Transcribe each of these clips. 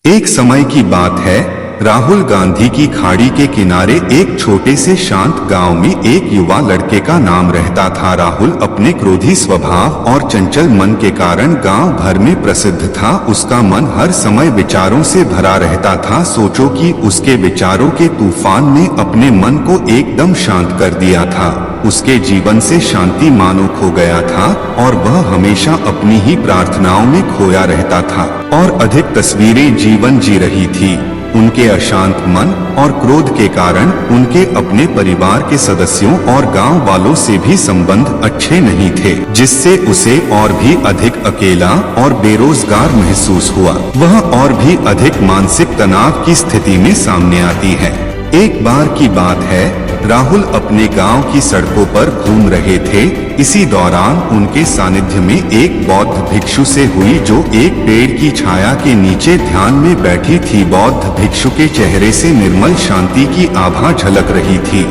एक समय की बात है, राहुल गांधी की खाड़ी के किनारे एक छोटे से शांत गांव में एक युवा लड़के का नाम रहता था। राहुल अपने क्रोधी स्वभाव और चंचल मन के कारण गांव भर में प्रसिद्ध था। उसका मन हर समय विचारों से भरा रहता था। सोचो कि उसके विचारों के तूफान ने अपने मन को एकदम शांत कर दिया था। उसके जीवन से शांति मानो खो गया था और वह हमेशा अपनी ही प्रार्थनाओं में खोया रहता था और अधिक तस्वीरें जीवन जी रही थी। उनके अशांत मन और क्रोध के कारण उनके अपने परिवार के सदस्यों और गांव वालों से भी संबंध अच्छे नहीं थे, जिससे उसे और भी अधिक अकेला और बेरोजगार महसूस हुआ। वह और भी अधिक मानसिक तनाव की स्थिति में सामने आती है। एक बार की बात है, राहुल अपने गांव की सड़कों पर घूम रहे थे। इसी दौरान उनके सानिध्य में एक बौद्ध भिक्षु से हुई, जो एक पेड़ की छाया के नीचे ध्यान में बैठी थी। बौद्ध भिक्षु के चेहरे से निर्मल शांति की आभा झलक रही थी।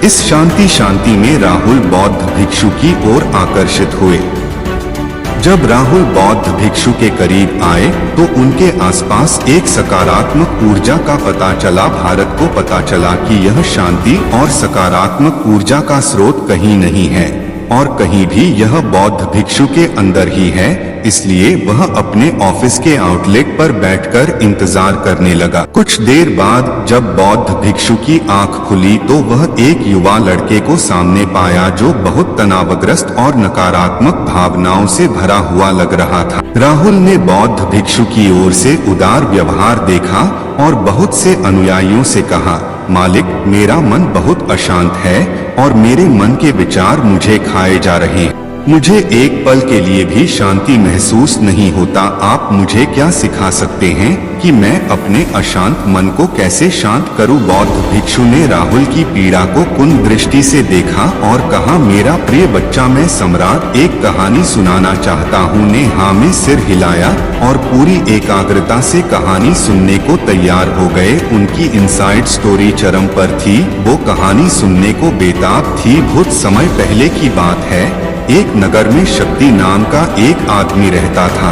इस शांति में राहुल बौद्ध भिक्षु की ओर आकर्षित हुए। जब राहुल बौद्ध भिक्षु के करीब आए तो उनके आसपास एक सकारात्मक ऊर्जा का पता चला। भारत को पता चला कि यह शांति और सकारात्मक ऊर्जा का स्रोत कहीं नहीं है और कहीं भी यह बौद्ध भिक्षु के अंदर ही है। इसलिए वह अपने ऑफिस के आउटलेट पर बैठकर इंतजार करने लगा। कुछ देर बाद जब बौद्ध भिक्षु की आंख खुली तो वह एक युवा लड़के को सामने पाया, जो बहुत तनावग्रस्त और नकारात्मक भावनाओं से भरा हुआ लग रहा था। राहुल ने बौद्ध भिक्षु की ओर से उदार व्यवहार देखा और बहुत से अनुयायियों से कहा, मालिक, मेरा मन बहुत अशांत है और मेरे मन के विचार मुझे खाए जा रहे हैं। मुझे एक पल के लिए भी शांति महसूस नहीं होता। आप मुझे क्या सिखा सकते हैं कि मैं अपने अशांत मन को कैसे शांत करूं? बौद्ध भिक्षु ने राहुल की पीड़ा को कुंद दृष्टि से देखा और कहा, मेरा प्रिय बच्चा, मैं सम्राट एक कहानी सुनाना चाहता हूं। ने हाँ में सिर हिलाया और पूरी एकाग्रता से कहानी सुनने को तैयार हो गए। उनकी इनसाइड स्टोरी चरम पर थी। वो कहानी सुनने को बेताब थी। बहुत समय पहले की बात है, एक नगर में शक्ति नाम का एक आदमी रहता था।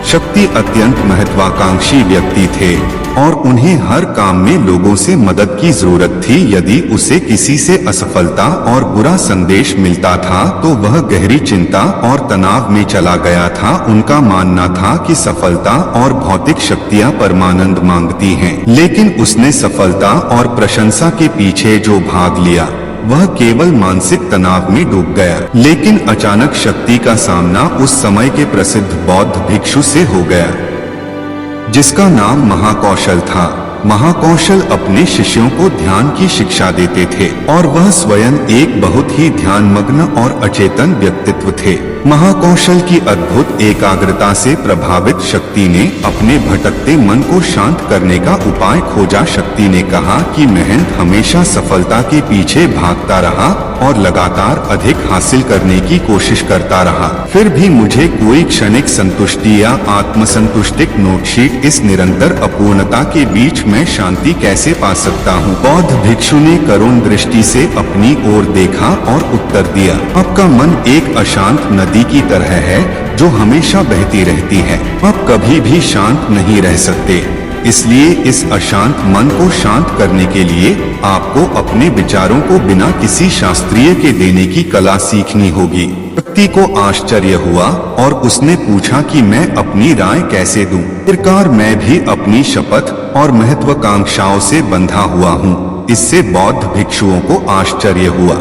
शक्ति अत्यंत महत्वाकांक्षी व्यक्ति थे और उन्हें हर काम में लोगों से मदद की जरूरत थी। यदि उसे किसी से असफलता और बुरा संदेश मिलता था तो वह गहरी चिंता और तनाव में चला गया था। उनका मानना था कि सफलता और भौतिक शक्तियां परमानंद मांगती हैं, लेकिन उसने सफलता और प्रशंसा के पीछे जो भाग लिया वह केवल मानसिक तनाव में डूब गया। लेकिन अचानक शक्ति का सामना उस समय के प्रसिद्ध बौद्ध भिक्षु से हो गया, जिसका नाम महाकौशल था। महाकौशल अपने शिष्यों को ध्यान की शिक्षा देते थे और वह स्वयं एक बहुत ही ध्यानमग्न और अचेतन व्यक्तित्व थे। महाकौशल की अद्भुत एकाग्रता से प्रभावित शक्ति ने अपने भटकते मन को शांत करने का उपाय खोजा। शक्ति ने कहा कि महंत हमेशा सफलता के पीछे भागता रहा और लगातार अधिक हासिल करने की कोशिश करता रहा, फिर भी मुझे कोई क्षणिक संतुष्टि या आत्मसंतुष्टिक नोटशीट, इस निरंतर अपूर्णता के बीच मैं शांति कैसे पा सकता हूँ? बौद्ध भिक्षु ने करुण दृष्टि से अपनी ओर देखा और उत्तर दिया, आपका मन एक अशांत नदी की तरह है जो हमेशा बहती रहती है। आप कभी भी शांत नहीं रह सकते। इसलिए इस अशांत मन को शांत करने के लिए आपको अपने विचारों को बिना किसी शास्त्रीय के देने की कला सीखनी होगी। व्यक्ति को आश्चर्य हुआ और उसने पूछा कि मैं अपनी राय कैसे दूं? आखिरकार मैं भी अपनी शपथ और महत्वाकांक्षाओं से बंधा हुआ हूँ। इससे बौद्ध भिक्षुओं को आश्चर्य हुआ।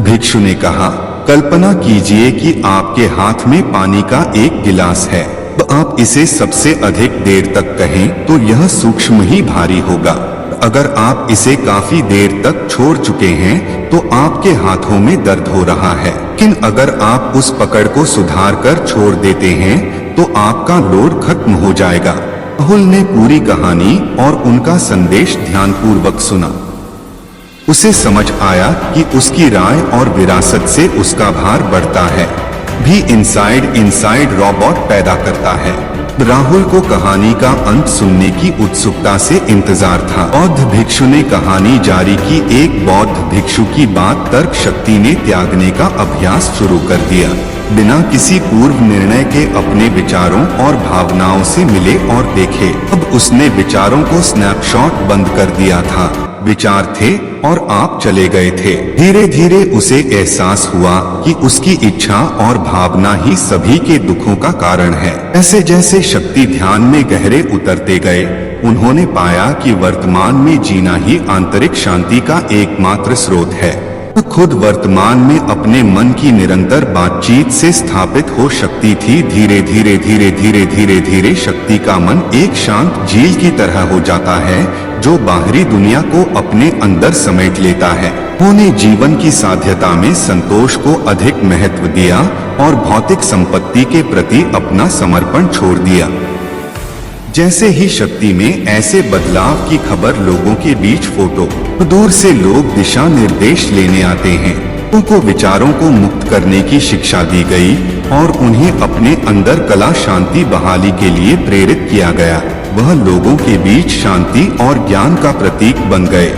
भिक्षु ने कहा, कल्पना कीजिए कि आपके हाथ में पानी का एक गिलास है। अब आप इसे सबसे अधिक देर तक कहें तो यह सूक्ष्म ही भारी होगा। अगर आप इसे काफी देर तक छोड़ चुके हैं तो आपके हाथों में दर्द हो रहा है। लेकिन अगर आप उस पकड़ को सुधार कर छोड़ देते हैं तो आपका लोड खत्म हो जाएगा। राहुल ने पूरी कहानी और उनका संदेश ध्यानपूर्वक सुना। उसे समझ आया कि उसकी राय और विरासत से उसका भार बढ़ता है भी इनसाइड रोबोट पैदा करता है। राहुल को कहानी का अंत सुनने की उत्सुकता से इंतजार था। बौद्ध भिक्षु ने कहानी जारी की। एक बौद्ध भिक्षु की बात तर्क शक्ति ने त्यागने का अभ्यास शुरू कर दिया। बिना किसी पूर्व निर्णय के अपने विचारों और भावनाओं से मिले और देखे। अब उसने विचारों को स्नैपशॉट बंद कर दिया था। विचार थे और आप चले गए थे। धीरे धीरे उसे एहसास हुआ कि उसकी इच्छा और भावना ही सभी के दुखों का कारण है। जैसे जैसे शक्ति ध्यान में गहरे उतरते गए, उन्होंने पाया कि वर्तमान में जीना ही आंतरिक शांति का एकमात्र स्रोत है। खुद वर्तमान में अपने मन की निरंतर बातचीत से स्थापित हो शक्ति थी। धीरे धीरे धीरे धीरे धीरे धीरे शक्ति का मन एक शांत झील की तरह हो जाता है जो बाहरी दुनिया को अपने अंदर समेट लेता है। उन्होंने जीवन की साध्यता में संतोष को अधिक महत्व दिया और भौतिक संपत्ति के प्रति अपना समर्पण छोड़ दिया। जैसे ही शक्ति में ऐसे बदलाव की खबर लोगों के बीच फोटो दूर से लोग दिशा निर्देश लेने आते हैं। उनको विचारों को मुक्त करने की शिक्षा दी गई और उन्हें अपने अंदर कला शांति बहाली के लिए प्रेरित किया गया। वह लोगों के बीच शांति और ज्ञान का प्रतीक बन गए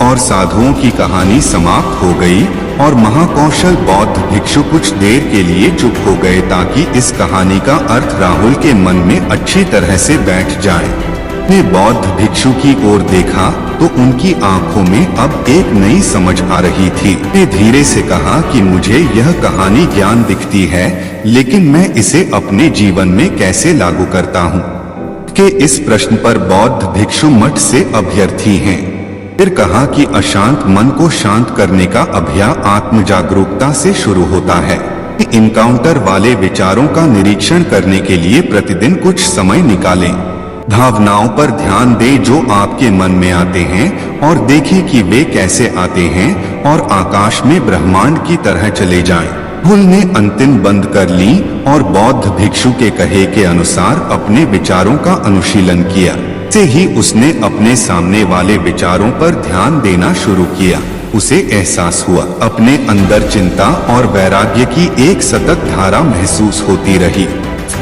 और साधुओं की कहानी समाप्त हो गई और महाकौशल बौद्ध भिक्षु कुछ देर के लिए चुप हो गए ताकि इस कहानी का अर्थ राहुल के मन में अच्छी तरह से बैठ जाए। ने बौद्ध भिक्षु की ओर देखा तो उनकी आंखों में अब एक नई समझ आ रही थी। ने धीरे से कहा कि मुझे यह कहानी ज्ञान दिखती है, लेकिन मैं इसे अपने जीवन में कैसे लागू करता हूँ? के इस प्रश्न पर बौद्ध भिक्षु मठ से अभ्यर्थी हैं। फिर कहा कि अशांत मन को शांत करने का अभियान आत्म जागरूकता से शुरू होता है। इनकाउंटर वाले विचारों का निरीक्षण करने के लिए प्रतिदिन कुछ समय निकालें। भावनाओं पर ध्यान दें जो आपके मन में आते हैं और देखें कि वे कैसे आते हैं और आकाश में ब्रह्मांड की तरह चले जाएं। राहुल ने अंतिम बंद कर ली और बौद्ध भिक्षु के कहे के अनुसार अपने विचारों का अनुशीलन किया। से ही उसने अपने सामने वाले विचारों पर ध्यान देना शुरू किया। उसे एहसास हुआ अपने अंदर चिंता और वैराग्य की एक सतत धारा महसूस होती रही।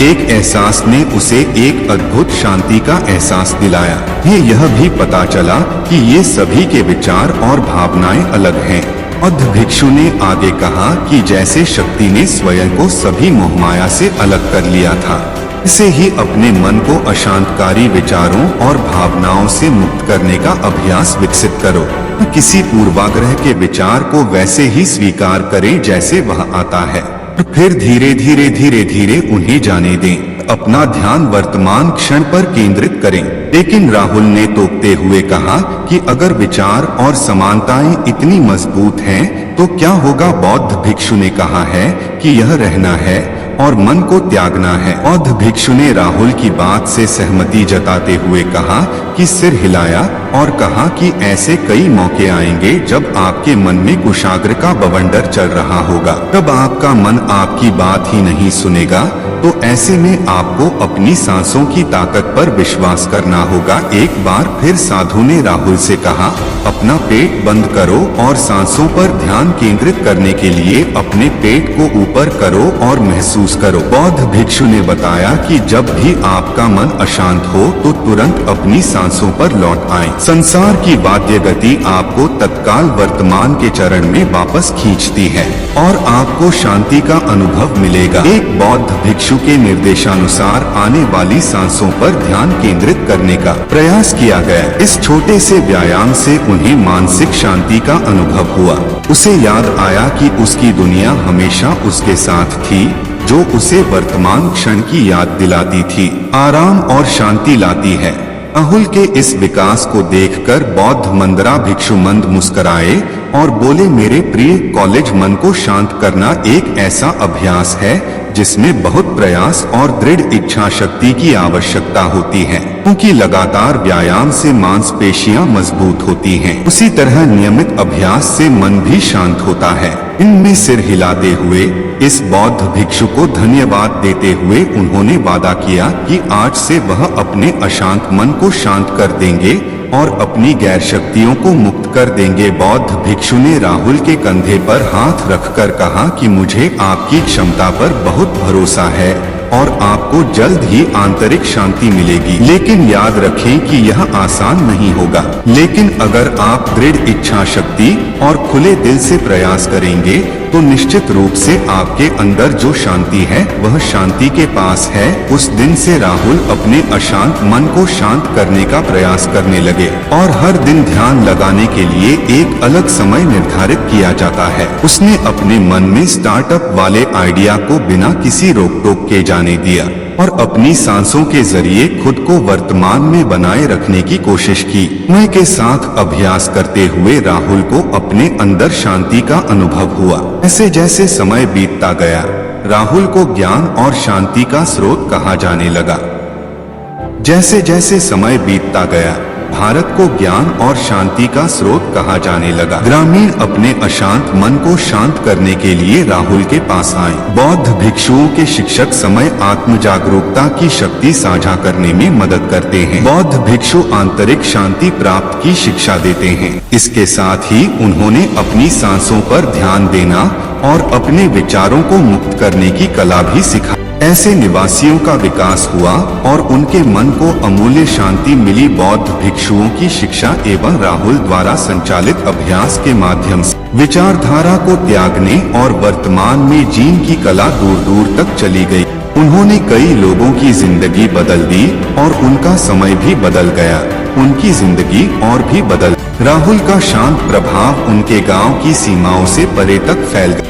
एक एहसास ने उसे एक अद्भुत शांति का एहसास दिलाया। यह भी पता चला कि ये सभी के विचार और भावनाएं अलग हैं। बौद्ध भिक्षु ने आगे कहा कि जैसे शक्ति ने स्वयं को सभी मोहमाया से अलग कर लिया था, इसे ही अपने मन को अशांतकारी विचारों और भावनाओं से मुक्त करने का अभ्यास विकसित करो। किसी पूर्वाग्रह के विचार को वैसे ही स्वीकार करें जैसे वह आता है, फिर धीरे धीरे धीरे धीरे उन्हें जाने दें। अपना ध्यान वर्तमान क्षण पर केंद्रित करें। लेकिन राहुल ने टोकते हुए कहा कि अगर विचार और समानताएं इतनी मजबूत हैं, तो क्या होगा? बौद्ध भिक्षु ने कहा है कि यह रहना है और मन को त्यागना है। बौद्ध भिक्षु ने राहुल की बात से सहमति जताते हुए कहा कि सिर हिलाया और कहा कि ऐसे कई मौके आएंगे जब आपके मन में कुशाग्र का बवंडर चल रहा होगा। जब आपका मन आपकी बात ही नहीं सुनेगा, तो ऐसे में आपको अपनी सांसों की ताकत पर विश्वास करना होगा। एक बार फिर साधु ने राहुल से कहा, अपना पेट बंद करो और सांसों पर ध्यान केंद्रित करने के लिए अपने पेट को ऊपर करो और महसूस करो। बौद्ध भिक्षु ने बताया कि जब भी आपका मन अशांत हो तो तुरंत अपनी सांसों पर लौट आए। संसार की वाद्य गति आपको तत्काल वर्तमान के चरण में वापस खींचती है और आपको शांति का अनुभव मिलेगा। एक बौद्ध भिक्षु के निर्देशानुसार आने वाली सांसों पर ध्यान केंद्रित करने का प्रयास किया गया। इस छोटे से व्यायाम से उन्हें मानसिक शांति का अनुभव हुआ। उसे याद आया कि उसकी दुनिया हमेशा उसके साथ थी, जो उसे वर्तमान क्षण की याद दिलाती थी, आराम और शांति लाती है। राहुल के इस विकास को देखकर बौद्ध मंदरा भिक्षु मंद मुस्कुराए और बोले, मेरे प्रिय कॉलेज, मन को शांत करना एक ऐसा अभ्यास है जिसमें बहुत प्रयास और दृढ़ इच्छा शक्ति की आवश्यकता होती है, क्योंकि लगातार व्यायाम से मांसपेशियां मजबूत होती हैं। उसी तरह नियमित अभ्यास से मन भी शांत होता है। इनमें सिर हिलाते हुए इस बौद्ध भिक्षु को धन्यवाद देते हुए उन्होंने वादा किया कि आज से वह अपने अशांत मन को शांत कर देंगे और अपनी गैर शक्तियों को मुक्त कर देंगे। बौद्ध भिक्षु ने राहुल के कंधे पर हाथ रखकर कहा कि मुझे आपकी क्षमता पर बहुत भरोसा है और आपको जल्द ही आंतरिक शांति मिलेगी। लेकिन याद रखें कि यह आसान नहीं होगा। लेकिन अगर आप दृढ़ इच्छा शक्ति और खुले दिल से प्रयास करेंगे तो निश्चित रूप से आपके अंदर जो शांति है वह शांति के पास है। उस दिन से राहुल अपने अशांत मन को शांत करने का प्रयास करने लगे और हर दिन ध्यान लगाने के लिए एक अलग समय निर्धारित किया जाता है। उसने अपने मन में स्टार्टअप वाले आइडिया को बिना किसी रोक टोक के जाने दिया और अपनी सांसों के जरिए खुद को वर्तमान में बनाए रखने की कोशिश की। समय के साथ अभ्यास करते हुए राहुल को अपने अंदर शांति का अनुभव हुआ। ऐसे जैसे समय बीतता गया, राहुल को ज्ञान और शांति का स्रोत कहा जाने लगा। जैसे जैसे समय बीतता गया, भारत को ज्ञान और शांति का स्रोत कहा जाने लगा। ग्रामीण अपने अशांत मन को शांत करने के लिए राहुल के पास आए। बौद्ध भिक्षुओं के शिक्षक समय आत्म जागरूकता की शक्ति साझा करने में मदद करते हैं। बौद्ध भिक्षु आंतरिक शांति प्राप्त की शिक्षा देते हैं। इसके साथ ही उन्होंने अपनी सांसों पर ध्यान देना और अपने विचारों को मुक्त करने की कला भी सिखाई। ऐसे निवासियों का विकास हुआ और उनके मन को अमूल्य शांति मिली। बौद्ध भिक्षुओं की शिक्षा एवं राहुल द्वारा संचालित अभ्यास के माध्यम से विचारधारा को त्यागने और वर्तमान में जीने की कला दूर दूर तक चली गई। उन्होंने कई लोगों की जिंदगी बदल दी और उनका समय भी बदल गया। उनकी जिंदगी और भी बदल। राहुल का शांत प्रभाव उनके गांव की सीमाओं से परे तक फैल गया।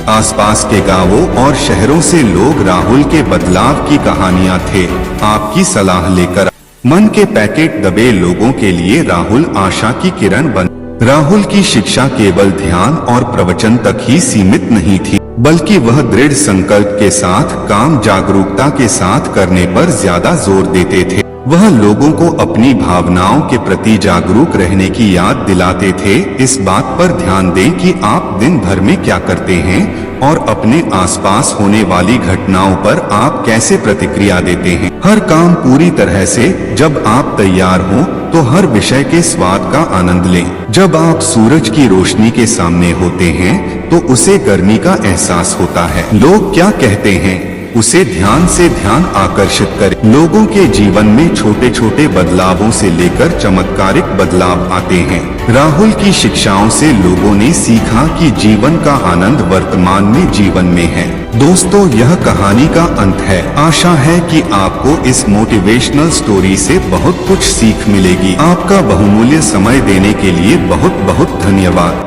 आसपास के गांवों और शहरों से लोग राहुल के बदलाव की कहानियां थे। आपकी सलाह लेकर मन के पैकेट दबे लोगों के लिए राहुल आशा की किरण बन। राहुल की शिक्षा केवल ध्यान और प्रवचन तक ही सीमित नहीं थी, बल्कि वह दृढ़ संकल्प के साथ काम जागरूकता के साथ करने पर ज्यादा जोर देते थे। वह लोगों को अपनी भावनाओं के प्रति जागरूक रहने की याद दिलाते थे। इस बात पर ध्यान दें कि आप दिन भर में क्या करते हैं और अपने आसपास होने वाली घटनाओं पर आप कैसे प्रतिक्रिया देते हैं। हर काम पूरी तरह से। जब आप तैयार हों तो हर विषय के स्वाद का आनंद लें। जब आप सूरज की रोशनी के सामने होते हैं तो उसे गर्मी का एहसास होता है। लोग क्या कहते हैं उसे ध्यान से ध्यान आकर्षित करें। लोगों के जीवन में छोटे छोटे बदलावों से लेकर चमत्कारिक बदलाव आते हैं। राहुल की शिक्षाओं से लोगों ने सीखा कि जीवन का आनंद वर्तमान में जीवन में है। दोस्तों, यह कहानी का अंत है। आशा है कि आपको इस मोटिवेशनल स्टोरी से बहुत कुछ सीख मिलेगी। आपका बहुमूल्य समय देने के लिए बहुत बहुत धन्यवाद।